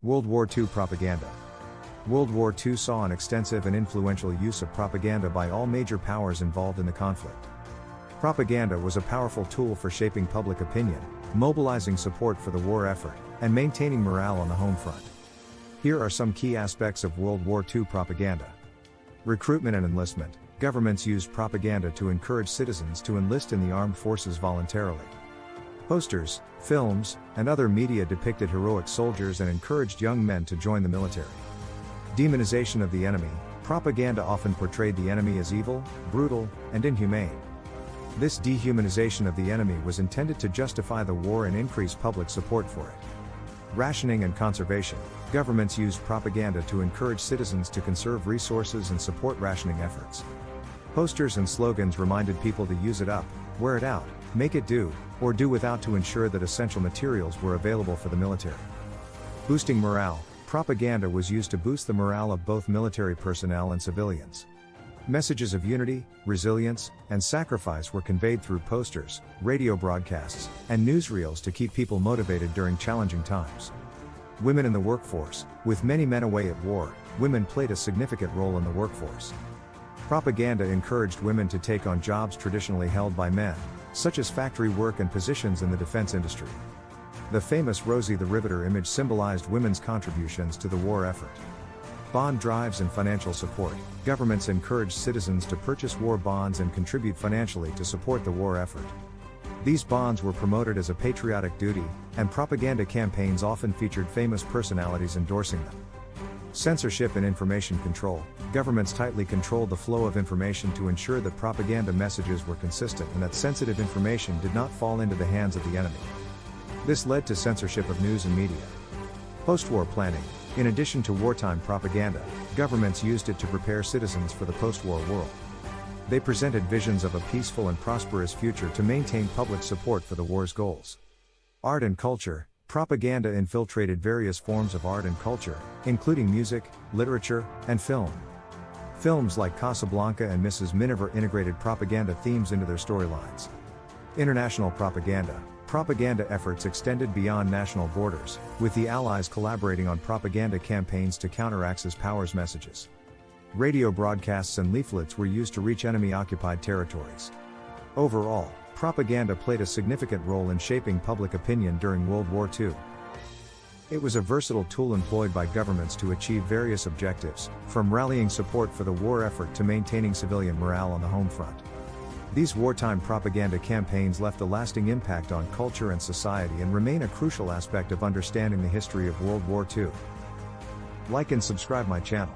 World War II propaganda. World War II saw an extensive and influential use of propaganda by all major powers involved in the conflict. Propaganda was a powerful tool for shaping public opinion, mobilizing support for the war effort, and maintaining morale on the home front. Here are some key aspects of World War II propaganda. Recruitment and enlistment. Governments used propaganda to encourage citizens to enlist in the armed forces voluntarily. Posters, films, and other media depicted heroic soldiers and encouraged young men to join the military. Demonization of the enemy. Propaganda often portrayed the enemy as evil, brutal, and inhumane. This dehumanization of the enemy was intended to justify the war and increase public support for it. Rationing and conservation. Governments used propaganda to encourage citizens to conserve resources and support rationing efforts. Posters and slogans reminded people to use it up, wear it out, make it do, or do without to ensure that essential materials were available for the military. Boosting morale. Propaganda was used to boost the morale of both military personnel and civilians. Messages of unity, resilience, and sacrifice were conveyed through posters, radio broadcasts, and newsreels to keep people motivated during challenging times. Women in the workforce. With many men away at war, women played a significant role in the workforce. Propaganda encouraged women to take on jobs traditionally held by men, such as factory work and positions in the defense industry. The famous Rosie the Riveter image symbolized women's contributions to the war effort. Bond drives and financial support. Governments encouraged citizens to purchase war bonds and contribute financially to support the war effort. These bonds were promoted as a patriotic duty, and propaganda campaigns often featured famous personalities endorsing them. Censorship and information control. Governments tightly controlled the flow of information to ensure that propaganda messages were consistent and that sensitive information did not fall into the hands of the enemy. This led to censorship of news and media. Post-war planning. In addition to wartime propaganda, governments used it to prepare citizens for the post-war world. They presented visions of a peaceful and prosperous future to maintain public support for the war's goals. Art and culture. Propaganda infiltrated various forms of art and culture, including music, literature, and film. Films like Casablanca and Mrs. Miniver integrated propaganda themes into their storylines. International propaganda. Propaganda efforts extended beyond national borders, with the Allies collaborating on propaganda campaigns to counter Axis powers' messages. Radio broadcasts and leaflets were used to reach enemy-occupied territories. Overall, propaganda played a significant role in shaping public opinion during World War II. It was a versatile tool employed by governments to achieve various objectives, from rallying support for the war effort to maintaining civilian morale on the home front. These wartime propaganda campaigns left a lasting impact on culture and society and remain a crucial aspect of understanding the history of World War II. Like and subscribe my channel.